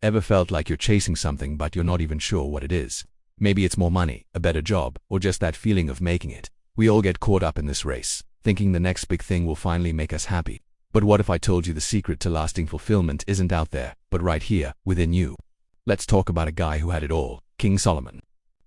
Ever felt like you're chasing something but you're not even sure what it is? Maybe it's more money, a better job, or just that feeling of making it. We all get caught up in this race, thinking the next big thing will finally make us happy. But what if I told you the secret to lasting fulfillment isn't out there, but right here, within you? Let's talk about a guy who had it all, King Solomon.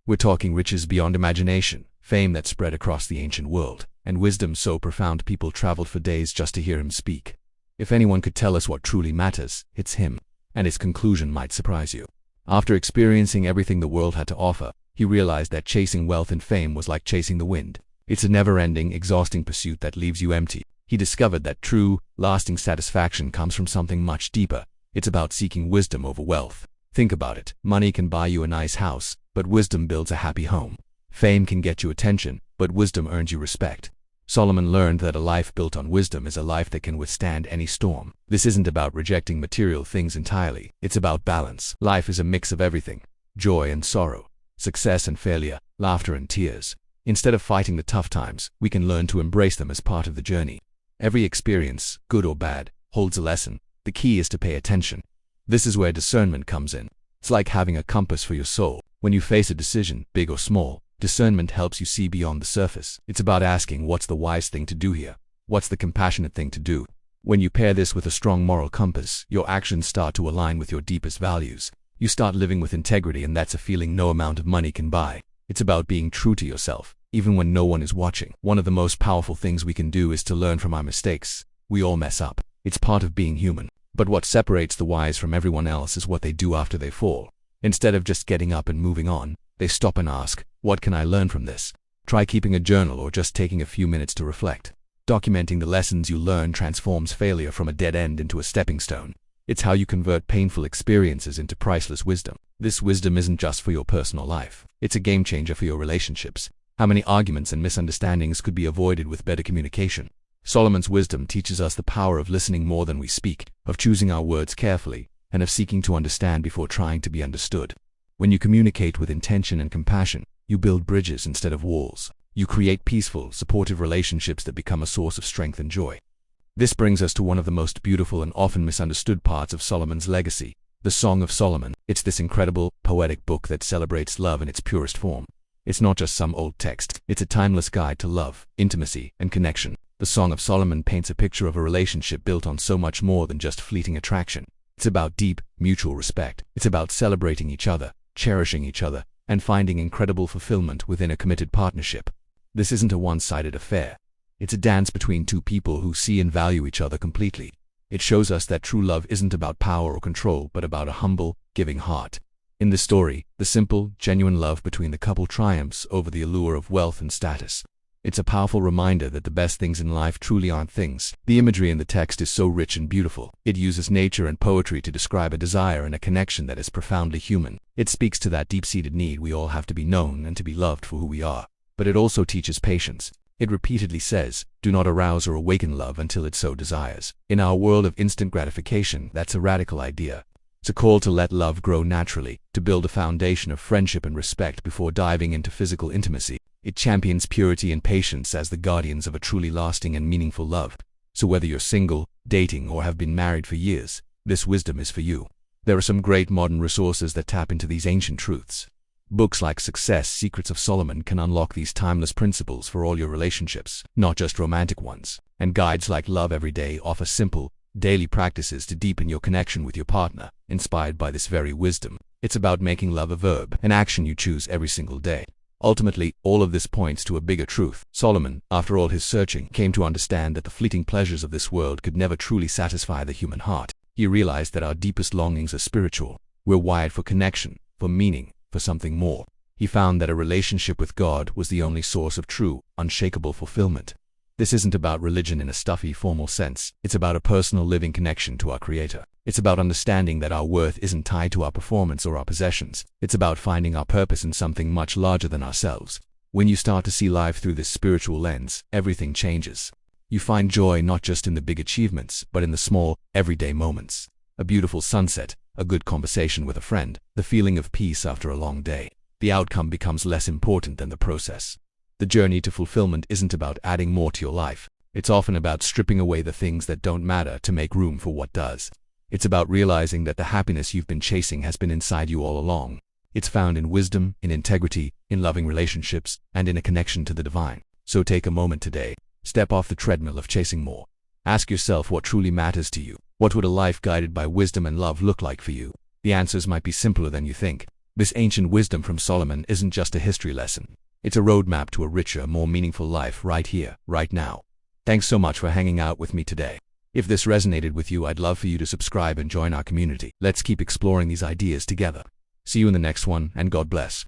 We're talking riches beyond imagination, fame that spread across the ancient world, and wisdom so profound people traveled for days just to hear him speak. If anyone could tell us what truly matters, it's him. And his conclusion might surprise you. After experiencing everything the world had to offer, he realized that chasing wealth and fame was like chasing the wind. It's a never-ending, exhausting pursuit that leaves you empty. He discovered that true, lasting satisfaction comes from something much deeper. It's about seeking wisdom over wealth. Think about it. Money can buy you a nice house, but wisdom builds a happy home. Fame can get you attention, but wisdom earns you respect. Solomon learned that a life built on wisdom is a life that can withstand any storm. This isn't about rejecting material things entirely. It's about balance. Life is a mix of everything: joy and sorrow, success and failure, laughter and tears. Instead of fighting the tough times, we can learn to embrace them as part of the journey. Every experience, good or bad, holds a lesson. The key is to pay attention. This is where discernment comes in. It's like having a compass for your soul. When you face a decision, big or small, discernment helps you see beyond the surface. It's about asking, what's the wise thing to do here? What's the compassionate thing to do? When you pair this with a strong moral compass, your actions start to align with your deepest values. You start living with integrity, and that's a feeling no amount of money can buy. It's about being true to yourself, even when no one is watching. One of the most powerful things we can do is to learn from our mistakes. We all mess up. It's part of being human. But what separates the wise from everyone else is what they do after they fall. Instead of just getting up and moving on, they stop and ask, what can I learn from this? Try keeping a journal or just taking a few minutes to reflect. Documenting the lessons you learn transforms failure from a dead end into a stepping stone. It's how you convert painful experiences into priceless wisdom. This wisdom isn't just for your personal life. It's a game changer for your relationships. How many arguments and misunderstandings could be avoided with better communication? Solomon's wisdom teaches us the power of listening more than we speak, of choosing our words carefully, and of seeking to understand before trying to be understood. When you communicate with intention and compassion, you build bridges instead of walls. You create peaceful, supportive relationships that become a source of strength and joy. This brings us to one of the most beautiful and often misunderstood parts of Solomon's legacy, the Song of Solomon. It's this incredible, poetic book that celebrates love in its purest form. It's not just some old text. It's a timeless guide to love, intimacy, and connection. The Song of Solomon paints a picture of a relationship built on so much more than just fleeting attraction. It's about deep, mutual respect. It's about celebrating each other, cherishing each other, and finding incredible fulfillment within a committed partnership. This isn't a one-sided affair. It's a dance between two people who see and value each other completely. It shows us that true love isn't about power or control, but about a humble, giving heart. In this story, the simple, genuine love between the couple triumphs over the allure of wealth and status. It's a powerful reminder that the best things in life truly aren't things. The imagery in the text is so rich and beautiful. It uses nature and poetry to describe a desire and a connection that is profoundly human. It speaks to that deep-seated need we all have to be known and to be loved for who we are. But it also teaches patience. It repeatedly says, do not arouse or awaken love until it so desires. In our world of instant gratification, that's a radical idea. It's a call to let love grow naturally, to build a foundation of friendship and respect before diving into physical intimacy. It champions purity and patience as the guardians of a truly lasting and meaningful love. So whether you're single, dating, or have been married for years, this wisdom is for you. There are some great modern resources that tap into these ancient truths. Books like Success, Secrets of Solomon can unlock these timeless principles for all your relationships, not just romantic ones. And guides like Love Every Day offer simple, daily practices to deepen your connection with your partner, inspired by this very wisdom. It's about making love a verb, an action you choose every single day. Ultimately, all of this points to a bigger truth. Solomon, after all his searching, came to understand that the fleeting pleasures of this world could never truly satisfy the human heart. He realized that our deepest longings are spiritual. We're wired for connection, for meaning, for something more. He found that a relationship with God was the only source of true, unshakable fulfillment. This isn't about religion in a stuffy, formal sense. It's about a personal living connection to our Creator. It's about understanding that our worth isn't tied to our performance or our possessions. It's about finding our purpose in something much larger than ourselves. When you start to see life through this spiritual lens, everything changes. You find joy not just in the big achievements, but in the small, everyday moments. A beautiful sunset, a good conversation with a friend, the feeling of peace after a long day. The outcome becomes less important than the process. The journey to fulfillment isn't about adding more to your life. It's often about stripping away the things that don't matter to make room for what does. It's about realizing that the happiness you've been chasing has been inside you all along. It's found in wisdom, in integrity, in loving relationships, and in a connection to the divine. So take a moment today. Step off the treadmill of chasing more. Ask yourself what truly matters to you. What would a life guided by wisdom and love look like for you? The answers might be simpler than you think. This ancient wisdom from Solomon isn't just a history lesson. It's a roadmap to a richer, more meaningful life right here, right now. Thanks so much for hanging out with me today. If this resonated with you, I'd love for you to subscribe and join our community. Let's keep exploring these ideas together. See you in the next one, and God bless.